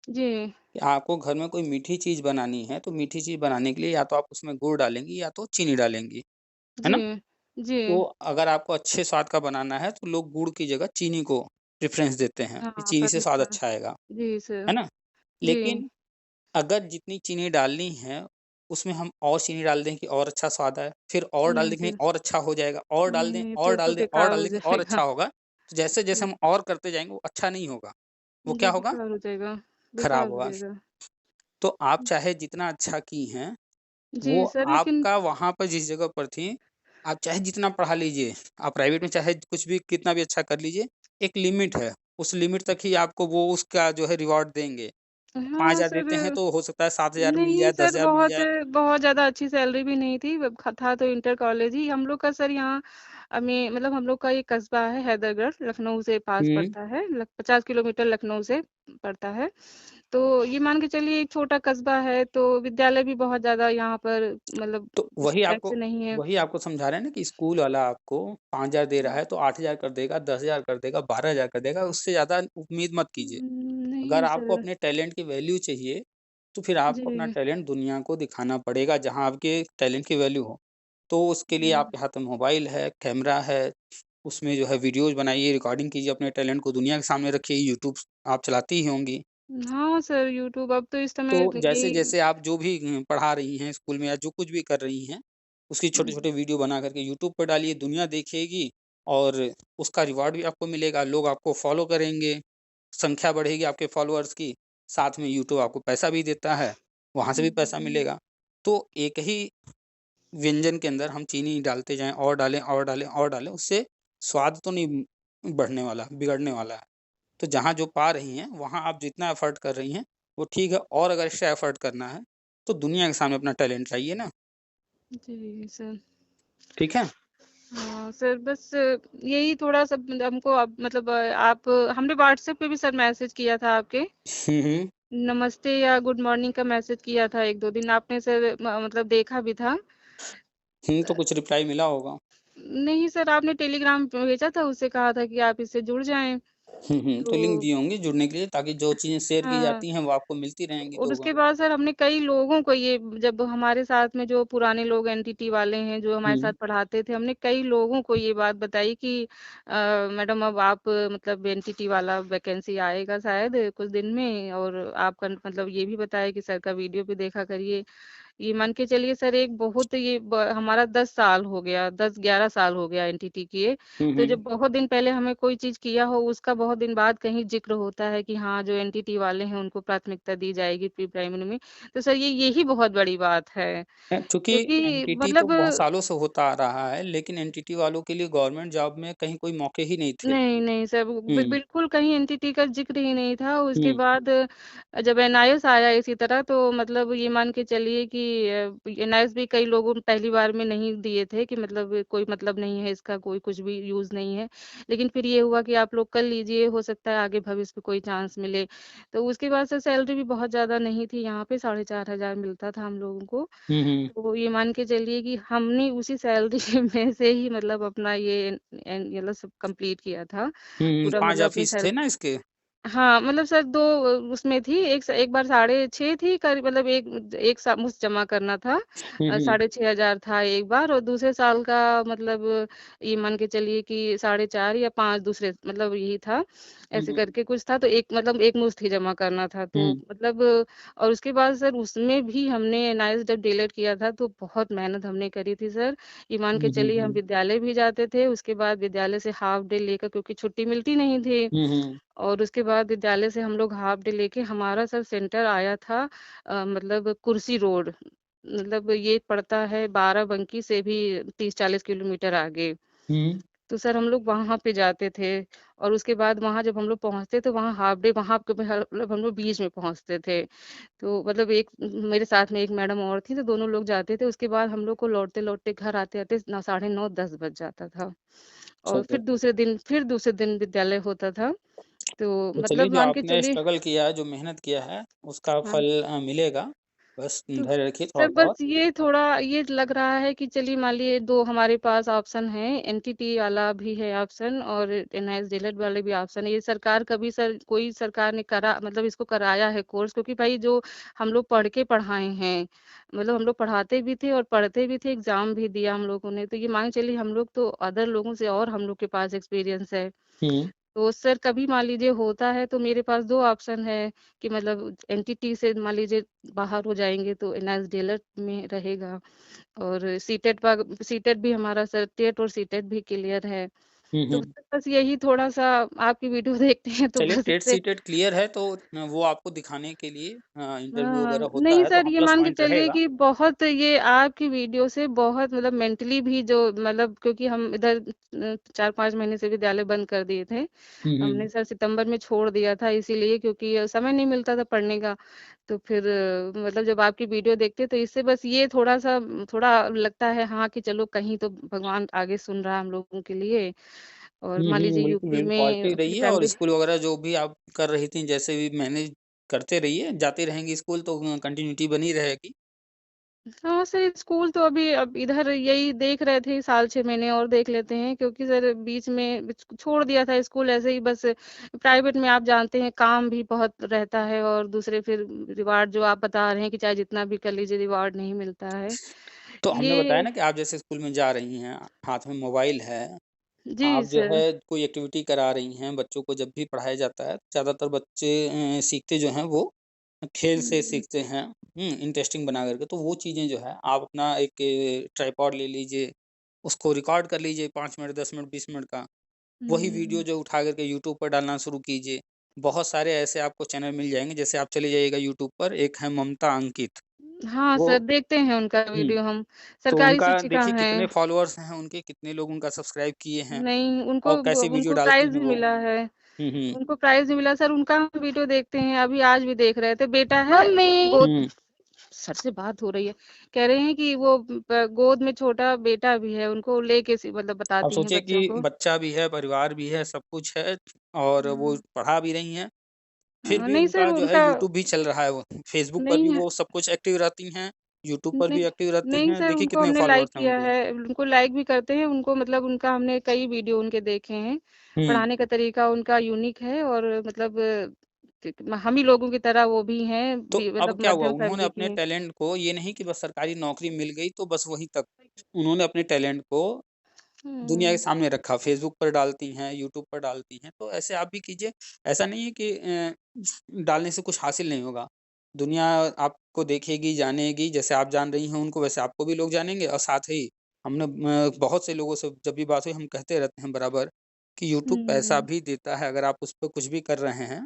जी, कि आपको घर में कोई मीठी चीज़ बनानी है, तो मीठी चीज़ बनाने के लिए या तो आप उसमें गुड़ डालेंगी या तो चीनी डालेंगी, है जी, ना? जी। तो अगर आपको अच्छे स्वाद का बनाना है, तो लोग गुड़ की जगह चीनी को प्रेफ़रेंस देते हैं, कि हाँ, चीनी से स्वाद प्राथमिकता अच्छा आएगा, जी सर। है ना? जी। लेकिन अगर जितनी चीनी डालनी है, उसमें हम और चीनी डाल दें कि और अच्छा स्वाद आए, फिर और डाल नहीं दें कि नहीं सर, और अच्छा हो जाएगा, और डाल दें, नहीं और फिर तो डाल दें, और बेकार डाल हो दें कि और जाएगा। अच्छा होगा। तो जैसे-जैसे जी, हम और करते जाएँगे, वो अच्छा नहीं होगा, वो जी क्या होगा? बेकार हो जाएगा, खराब बेकार हो होगा। जाएगा। तो आप चाहे जितना अच्छा की हैं, जी वो सर, लेकिन आपका वहाँ पर जिस जगह पर थी, आप चाहे जितना पढ़ा लीजिए, आप प्राइवेट में चाहे कुछ भी कितना भी अच्छा कर लीजिए, एक लिमिट है, उस लिमिट तक ही आपको वो उसका जो है रिवार्ड देंगे। हाँ 5,000 सर, देते हैं तो हो सकता है 7,000 मिल नहीं जाए, सर 10,000 मिल बहुत जाए। बहुत ज़्यादा अच्छी सैलरी भी नहीं थी, व ख था तो इंटर कॉलेज ही। हम लोग का सर यहाँ मतलब हम लोग का एक कस्बा है हैदरगढ़, लखनऊ से पास हुँ, पड़ता है, 50 किलोमीटर लखनऊ से पड़ता है। तो ये मान के चलिए एक छोटा कस्बा है, तो विद्यालय भी बहुत ज़्यादा यहाँ पर मतलब तो उस टाइप से नहीं है। वही आपको समझा रहे हैं ना कि स्कूल वाला आपको 5,000 दे रहा है तो 8,000 कर देगा, 10,000 कर देगा, 12,000 कर देगा, उससे ज़्यादा उम्मीद मत कीजिए। अगर नहीं आपको सर। अपने टैलेंट की वैल्यू चाहिए, तो फिर आपको अपना जी। टैलेंट दुनिया को दिखाना पड़ेगा जहाँ आपके टैलेंट की वैल्यू हो। तो उसके लिए हुँ। आपके हाथ में मोबाइल है, कैमरा है, उसमें जो है वीडियोज़ बनाइए, रिकॉर्डिंग कीजिए, अपने टैलेंट को दुनिया के सामने रखिए, यूट्यूब आप चलाती ही होंगी। हाँ सर, यूट्यूब अब तो इस तो समय यही जैसे-जैसे आप जो भी पढ़ा रही हैं स्कूल में या जो कुछ भी कर रही हैं, उसकी हुँ, छोटे-छोटे वीडियो बना कर के यूट्यूब पे डालिए, दुनिया देखेगी और उसका रिवार्ड भी आपको मिलेगा, लोग आपको फ़ॉलो करेंगे, संख्या बढ़ेगी आपके फ़ॉलोअर्स की, साथ में यूट्यूब आपको पैसा भी देता है, वहाँ से भी पैसा हुँ, मिलेगा। तो एक ही व्यंजन के अंदर हम चीनी डालते जाएँ और डालें, और डालें, और डालें, उससे स्वाद तो नहीं बढ़ने वाला, बिगड़ने वाला है। तो जहाँ जो पा रही हैं, वहाँ आप जितना एफ़र्ट कर रही हैं, वो ठीक है और अगर एक्स्ट्रा एफ़र्ट करना है, तो दुनिया के सामने अपना टैलेंट लाइए ना, जी सर। ठीक है? हाँ सर, बस यही थोड़ा-सा हमको अब मतलब आप हमने व्हाट्सएप पे भी सर मैसेज किया था आपके, हुँ, हुँ। नमस्ते या गुड मॉर्निंग का मैसेज किया था 1-2 दिन आपने सर मतलब देखा भी था। तो कुछ रिप्लाई मिला होगा। नहीं सर, आपने टेलीग्राम पे भेजा था, उससे कहा था कि आप इससे जुड़ जाएँ। तो लिंक तो दिए होंगे जुड़ने के लिए ताकि जो चीज़ें शेयर की हाँ। जाती हैं, वो आपको मिलती रहेंगी और दोबारा। उसके बाद सर हमने कई लोगों को ये जब हमारे साथ में जो पुराने लोग एनटीटी वाले हैं, जो हमारे साथ हुँ, पढ़ाते थे, हमने कई लोगों को ये बात बताई कि मैडम अब आप मतलब एनटीटी वाला वैकेंसी आएगा शायद कुछ दिन में और आपका मतलब ये भी बताया कि सर का वीडियो भी देखा करिए। ये मान के चलिए सर एक बहुत ये हमारा 10 साल हो गया, 10-11 साल हो गया एनटीटी किए। हुँ, तो हुँ। जब बहुत दिन पहले हमें कोई चीज़ किया हो, उसका बहुत दिन बाद कहीं ज़िक्र होता है कि हाँ, जो एनटीटी वाले हैं, उनको प्राथमिकता दी जाएगी प्री प्राइमरी में। तो सर यही बहुत बड़ी बात है, चूँकि क्योंकि एनटीटी तो मतलब बहुत सालों से होता आ रहा है, लेकिन एनटीटी वालों के लिए गवर्नमेंट जॉब में कहीं कोई मौके ही नहीं थे। नहीं, नहीं सर, हुँ, बिल्कुल कहीं एनटीटी का ज़िक्र ही नहीं था। उसके हुँ, बाद जब एनआईएस आया इसी तरह तो मतलब ये मान के चलिए कि एनआईएस भी कई लोगों ने पहली बार में नहीं दिए थे कि मतलब कोई मतलब नहीं है इसका, कोई कुछ भी यूज़ नहीं है। लेकिन फिर ये हुआ कि आप लोग कर लीजिए, हो सकता है आगे भविष्य में कोई चांस मिले। तो उसके बाद से सैलरी भी बहुत ज़्यादा नहीं थी यहाँ पे, 4,500 मिलता था हम लोगों को। हुँ, हुँ। तो ये मान के चलिए कि हमने उसी सैलरी में से ही मतलब अपना ये मतलब सब कंप्लीट किया था। हुँ, हुँ, पूरा 5,000 मतलब अपनी फीस थे सैल ना इसके? हाँ, मतलब सर 2 उसमें थी, एक बार 6.5 थी करीब, मतलब एक सा मुश्त जमा करना था। हुँ, हुँ। 6,500 था एक बार, और दूसरे साल का मतलब ये मान के चलिए कि 4.5 या 5 दूसरे, मतलब यही था। हुँ, ऐसे हुँ। करके कुछ था, तो एक मतलब एक मुश्त ही जमा करना था। तो हुँ। मतलब और उसके बाद सर उसमें भी हमने एनआईएस जब डिलीट किया था तो बहुत मेहनत हमने करी थी सर। ये मान के हुँ, हुँ, चलिए हम हुँ। विद्यालय भी जाते थे, उसके बाद विद्यालय से हाफ डे लेकर, क्योंकि छुट्टी मिलती नहीं थी। हुँ, हुँ। और उसके बाद विद्यालय से हम लोग हाफ डे लेके, हमारा सर सेंटर आया था मतलब कुर्सी रोड, मतलब ये पड़ता है बाराबंकी से भी 30-40 किलोमीटर आगे। हुँ। तो सर हम लोग वहाँ पे जाते थे, और उसके बाद वहाँ जब हम लोग पहुँचते तो वहाँ हाफ डे, वहाँ पे मतलब हम लोग बीच में पहुँचते थे। तो मतलब एक मेरे साथ में एक मैडम और थी, तो दोनों लोग जाते थे। उसके बाद हम लोग को लौटते-लौटते घर आते-आते ना 9:30-10 बज जाता था। और चलिए फिर दूसरे दिन विद्यालय होता था। तो तो चलिए मतलब जो मान के आपने चलिए। स्ट्रगल किया है, जो मेहनत किया है, उसका हाँ, फल मिलेगा। बस तो धैर्य रखिए सर थोड़ा-सा बस और। ये थोड़ा ये लग रहा है कि चलिए मान लिए 2 हमारे पास ऑप्शन हैं, एनटीटी वाला भी है ऑप्शन, और एनआईएस डीएलएड वाले भी ऑप्शन है। ये सरकार कभी सर कोई सरकार ने करा मतलब इसको कराया है कोर्स, क्योंकि भाई जो हम लोग पढ़ के पढ़ाए हैं, मतलब हम लोग पढ़ाते भी थे और पढ़ते भी थे, एग्ज़ाम भी दिया हम लोगों ने। तो ये मान के चलिए हम लोग तो अदर लोगों से और हम लोग के पास एक्सपीरियंस है। हुँ। तो सर कभी मान लीजिए होता है तो मेरे पास 2 ऑप्शन है कि मतलब एनटीटी से मान लीजिए बाहर हो जाएँगे तो एनआईएस डीएलएड में रहेगा, और सीटेट भी हमारा सर टेट और सीटेट भी क्लियर है। हुँ, तो हुँ। बस यही थोड़ा-सा आपकी वीडियो देखते हैं तो चलिए बस टेट इससे। सीटेट क्लियर है तो वो आपको दिखाने के लिए इंटरव्यू हाँ, वगैरह होता नहीं है तो सर हाँ, ये प्लस मान के पॉइंट चलिए रहेगा। कि बहुत ये आपकी वीडियो से बहुत मतलब मेंटली भी जो मतलब, क्योंकि हम इधर 4-5 महीने से विद्यालय बंद कर दिए थे। हुँ, हमने हुँ। सर सितंबर में छोड़ दिया था इसीलिए, क्योंकि समय नहीं मिलता था पढ़ने का। तो फिर मतलब जब आपकी वीडियो देखते तो इससे बस ये थोड़ा-सा थोड़ा लगता है हाँ, कि चलो कहीं तो भगवान आगे सुन रहा है हम लोगों के लिए। और हुँ, मान हुँ। लीजिए बिल्कुल, यूपी बिल्कुल में पॉज़िटिव अपनी रहिए और फैमिली। स्कूल वगैरह जो भी आप कर रही थीं, जैसे भी मैनेज करते रहिए, जाती रहेंगी स्कूल तो कंटिन्यूटी बनी रहेगी। हाँ, सर स्कूल तो अभी अब इधर यही देख रहे थे साल 6 महीने और देख लेते हैं, क्योंकि सर बीच में छोड़ दिया था स्कूल ऐसे ही बस। प्राइवेट में आप जानते हैं काम भी बहुत रहता है, और दूसरे फिर रिवार्ड जो आप बता रहे हैं कि चाहे जितना भी कर लीजिए रिवार्ड नहीं मिलता है। तो हमने बताया ये ना कि आप जैसे स्कूल में जा रही हैं, हाथ में मोबाइल है, जी आप जो सर। है कोई एक्टिविटी करा रही हैं, बच्चों को जब भी पढ़ाया जाता है, ज़्यादातर बच्चे सीखते जो हैं वो खेल से हुँ, सीखते हैं, इंटरेस्टिंग बना कर के। तो वो चीज़ें जो है आप अपना एक ट्राइपॉड ले लीजिए, उसको रिकॉर्ड कर लीजिए 5 मिनट, 10 मिनट, 20 मिनट का। वही वीडियो हुँ। जो उठा कर के यूट्यूब पर डालना शुरू कीजिए। बहुत सारे ऐसे आपको चैनल मिल जाएँगे, जैसे आप चले जाइएगा यूट्यूब पर, एक है ममता अंकित, हाँ वो सर, देखते हैं उनका हुँ, वीडियो हम। तो सरकारी उनका शिक्षिका देखिए कितने हैं। फॉलोअर्स हैं उनके, कितने लोग उनका सब्सक्राइब किए हैं नहीं, और कैसी वीडियो उनको डालती प्राइज़ हैं भी वो। मिला है। हुँ, हुँ। उनको प्राइज़ भी मिला सर, उनका हम वीडियो देखते हैं, अभी आज भी देख रहे थे। बेटा है गोद हुँ। सर से बात हो रही है। कह रहे हैं कि वो गोद में छोटा बेटा भी है, उनको लेके मतलब अब बताती हैं सोचिए बच्चों कि को। बच्चा भी है, परिवार भी है, सब कुछ है और वो हुँ, पढ़ा भी रही हैं, फिर भी नहीं सर उनका जो है उनका यूट्यूब भी चल रहा है वो। फ़ेसबुक पर भी नहीं है। वो सब कुछ एक्टिव रहती हैं, यूट्यूब पर नहीं, भी एक्टिव रहती नहीं हैं, सर देखिए उनको कितने हमने लाइक फॉलोअर्स हैं किया उनके। है, उनको लाइक भी करते हैं, उनको मतलब उनका हमने कई वीडियो उनके देखे हैं। हुँ। पढ़ाने का तरीका उनका यूनिक है, और मतलब हम ही लोगों की तरह वो भी हैं, तो अब मतलब क्या हुआ मध्यम उन्होंने फैमिली की अपने हैं। टैलेंट को ये नहीं कि बस सरकारी नौकरी मिल गई तो बस वहीं तक, उन्होंने अपने टैलेंट को दुनिया के हुँ, सामने रखा, फ़ेसबुक पर डालती हैं, यूट्यूब पर डालती हैं, तो ऐसे आप भी कीजिए। ऐसा नहीं है कि डालने से कुछ हासिल नहीं होगा। दुनिया आपको देखेगी, जानेगी, जैसे आप जान रही हैं उनको वैसे आपको भी लोग जानेंगे और साथ ही हमने बहुत से लोगों से जब भी बात हुई हम कहते रहते हैं बराबर कि यूट्यूब पैसा हुँ, भी देता है, अगर आप उस पे कुछ भी कर रहे हैं,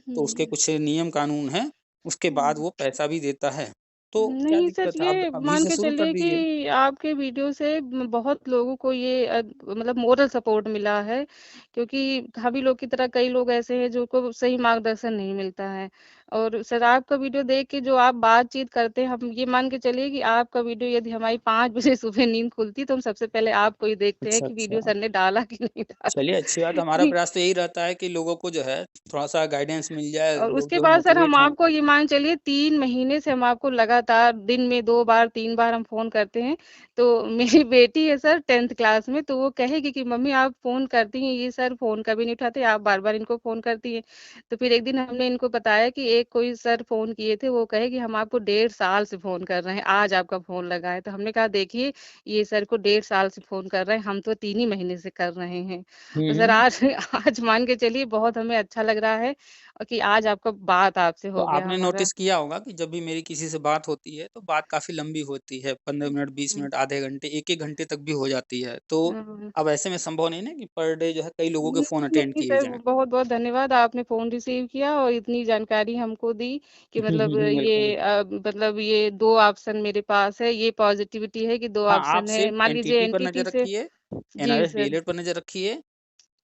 तो उसके हुँ, कुछ नियम कानून हैं, उसके बाद हुँ। वो पैसा भी देता है। तो क्या नहीं सर, दिक्कत है? आप ये अभी मान से के शुरू कर चलिए दीजिए। कि आपके वीडियो से बहुत लोगों को ये मतलब मोरल सपोर्ट मिला है, क्योंकि हम ही लोग की तरह कई लोग ऐसे हैं जो को सही मार्गदर्शन नहीं मिलता है। और सर आपका वीडियो देख के जो आप बातचीत करते हैं, हम ये मान के चलिए कि आपका वीडियो यदि हमारी 5 बजे सुबह नींद खुलती तो हम सबसे पहले आपको ही देखते हैं अच्छा, कि वीडियो अच्छा। सर ने डाला कि नहीं चलिए अच्छी बात है, हमारा डाला। प्रयास तो यही रहता है कि लोगों को जो है थोड़ा-सा गाइडेंस मिल जाए, और लोग उसके जो है बाद सर हम मोटिवेट हों। आपको ये मान चलिए 3 महीने से हम आपको लगातार दिन में 2 बार 3 बार हम फ़ोन करते हैं। तो मेरी बेटी है सर 10th क्लास में, तो वो कहेगी कि मम्मी आप फ़ोन करती हैं, ये सर फ़ोन कभी नहीं उठाते, आप बार-बार इनको फ़ोन करती हैं। तो फिर एक दिन हमने इनको बताया कि एक कोई सर फ़ोन किए थे, वो कहे कि हम आपको 1.5 साल से फ़ोन कर रहे हैं, आज आपका फ़ोन लगा है। तो हमने कहा देखिए, ये सर को 1.5 साल से फ़ोन कर रहे हैं, हम तो 3 ही महीने से कर रहे हैं। हुँ, तो सर हुँ। आज आज मान के चलिए बहुत हमें अच्छा लग रहा है कि आज आपका बात आपसे तो हो गया आपने हमारा। नोटिस किया होगा कि जब भी मेरी किसी से बात होती है, तो बात काफ़ी लंबी होती है, 15 मिनट, 20 हुँ, मिनट, आधे घंटे, 1-1 घंटे तक भी हो जाती है। तो हुँ। अब ऐसे में संभव नहीं ना कि पर डे जो है कई लोगों के नहीं, फ़ोन अटेंड नहीं किए सर जाएँ। बहुत-बहुत धन्यवाद आपने फ़ोन रिसीव किया और इतनी जानकारी हमको दी कि हुँ, मतलब हुँ, हुँ, बिल्कुल। मतलब ये 2 ऑप्शन मेरे पास है, ये पॉज़िटिविटी है कि 2 हाँ, आप ऑप्शन है। सिर्फ़ मान लीजिए एनटीटी पर एनटीटी नज़र से रखिए, जी एनआरएस सर, डीएलएड पर नज़र रखिए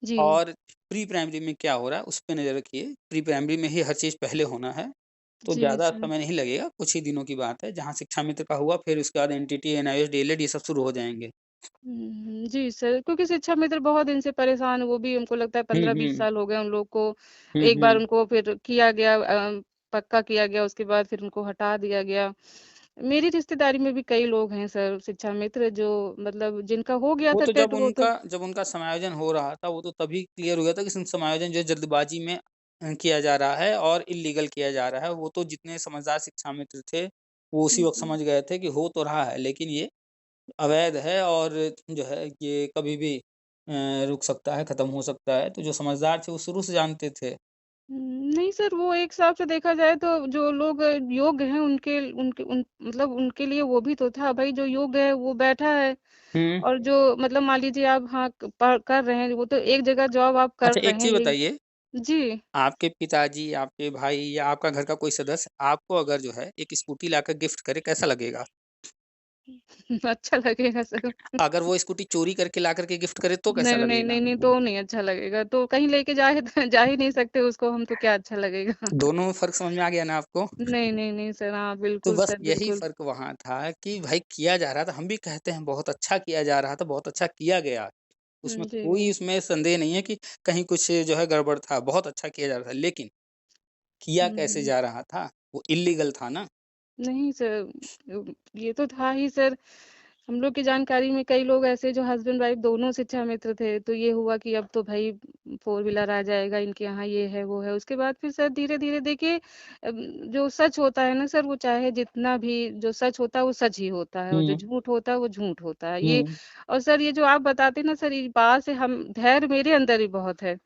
जी। और प्री प्राइमरी में क्या हो रहा है, उस पे नज़र रखिए। प्री प्राइमरी में ही हर चीज़ पहले होना है, तो जी ज़्यादा सर। समय नहीं लगेगा, कुछ ही दिनों की बात है। जहाँ शिक्षा मित्र का हुआ, फिर उसके बाद एनटीटी, एनआईएस, डीएलएड ये सब शुरू हो जाएँगे। जी सर, क्योंकि शिक्षा मित्र बहुत दिन से परेशान हैं, वो भी हमको लगता है हुँ, 15-20 हुँ। साल हो गए उन लोग को। हुँ, एक बार हुँ। उनको फिर किया गया पक्का किया गया, उसके बाद फिर उनको हटा दिया गया। मेरी रिश्तेदारी में भी कई लोग हैं सर शिक्षा मित्र जो मतलब जिनका हो गया वो था तो टेट वो तो जब उनका समायोजन हो रहा था, वो तो तभी क्लियर हो गया था कि समायोजन जो है जल्दबाज़ी में किया जा रहा है और इल्लीगल किया जा रहा है। वो तो जितने समझदार शिक्षा मित्र थे, वो उसी हुँ, वक़्त हुँ। समझ गए थे कि हो तो रहा है, लेकिन ये अवैध है और जो है ये कभी भी रुक सकता है, खत्म हो सकता है। तो जो समझदार थे, वो शुरू से जानते थे। नहीं सर वो एक हिसाब से देखा जाए तो जो लोग योग्य हैं उनके उनके उन मतलब उनके लिए वो भी तो था भाई जो योग्य है वो बैठा है हुँ। और जो मतलब मान लीजिए आप हाँ कर रहे हैं वो तो एक जगह जॉब आप कर अच्छा, रहे एक हैं चीज़ यही बताइए, जी। आपके पिताजी, आपके भाई या आपका घर का कोई सदस्य आपको अगर जो है एक स्कूटी लाकर गिफ्ट करे, कैसा लगेगा? अच्छा लगेगा सर। अगर वो स्कूटी चोरी करके लाकर के गिफ्ट करे, तो कैसा नहीं, नहीं, लगेगा? नहीं, नहीं, तो नहीं अच्छा लगेगा। तो कहीं लेके जा ही जा ही नहीं सकते उसको हम तो क्या अच्छा लगेगा। दोनों में फ़र्क समझ में आ गया ना आपको? नहीं, नहीं, नहीं सर, हाँ, तो बिल्कुल बस सर, यही बिल्कुल। फ़र्क वहाँ था कि भाई किया जा रहा था, हम भी कहते हैं बहुत अच्छा किया जा रहा था, बहुत अच्छा किया गया। उसमें कोई जी। उसमें संदेह नहीं है कि कहीं कुछ जो है गड़बड़ था, बहुत अच्छा किया जा रहा था। लेकिन किया कैसे हुँ। जा रहा था? वो इल्लीगल था ना। नहीं सर, ये तो था ही सर। हम लोग की जानकारी में कई लोग ऐसे जो हस्बैंड वाइफ दोनों शिक्षा मित्र थे, तो ये हुआ कि अब तो भई फ़ोर व्हीलर आ जाएगा, इनके यहाँ ये है, वो है। उसके बाद फिर सर धीरे-धीरे देखिए जो सच होता है ना सर, वो चाहे जितना भी जो सच होता है, वो सच ही होता है और जो हुँ, झूठ होता है, वो झूठ होता है। ये हुँ। और सर ये जो आप बताते हैं ना सर, इस बात से हम धैर्य मेरे अंदर ही बहुत है।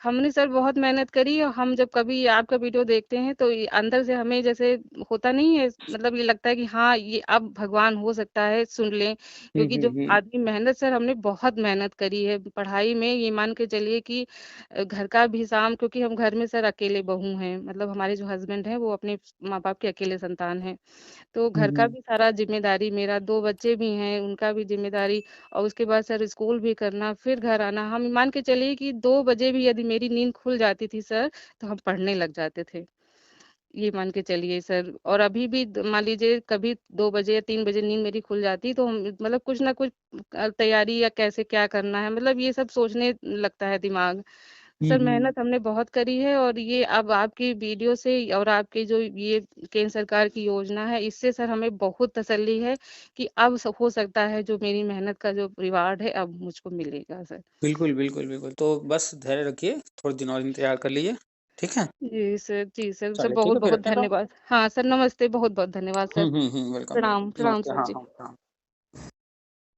हमने सर बहुत मेहनत करी और हम जब कभी आपका वीडियो देखते हैं तो ये अंदर से हमें जैसे होता नहीं है मतलब ये लगता है कि हाँ ये अब भगवान हो सकता है सुन लें हुँ, क्योंकि हुँ, जो हुँ। आदमी मेहनत सर हमने बहुत मेहनत करी है पढ़ाई में ये मान के चलिए कि घर का भी काम क्योंकि हम घर में सर अकेले बहू हैं मतलब हमारे जो हस्बैंड हैं वो अपने माँ बाप के अकेले संतान हैं तो हुँ, घर का हुँ। भी सारा ज़िम्मेदारी मेरा 2 बच्चे भी हैं, उनका भी ज़िम्मेदारी और उसके बाद सर स्कूल भी करना, फिर घर आना। हम मान के चलिए कि 2 बजे भी यदि मेरी नींद खुल जाती थी सर, तो हम पढ़ने लग जाते थे। ये मान के चलिए सर और अभी भी मान लीजिए कभी 2 बजे या 3 बजे नींद मेरी खुल जाती तो हम मतलब कुछ ना कुछ तैयारी या कैसे क्या करना है मतलब ये सब सोचने लगता है दिमाग। हुँ, सर हुँ। मेहनत हमने बहुत करी है और ये अब आपकी वीडियो से और आपकी जो ये केंद्र सरकार की योजना है इससे सर हमें बहुत तसल्ली है कि अब हो सकता है जो मेरी मेहनत का जो रिवार्ड है अब मुझको मिलेगा सर। बिल्कुल, बिल्कुल, बिल्कुल। तो बस धैर्य रखिए, थोड़े दिन और इंतज़ार कर लीजिए, ठीक है? जी सर, सर चलिए ठीक है, फिर बहुत-बहुत रखें तो? धन्यवाद। हाँ सर नमस्ते, बहुत-बहुत धन्यवाद सर। हुँ, हुँ, हुँ, वेलकम, प्रणाम, वेलकम। प्रणाम नमस्ते, सर हाँ, जी। हाँ, हाँ।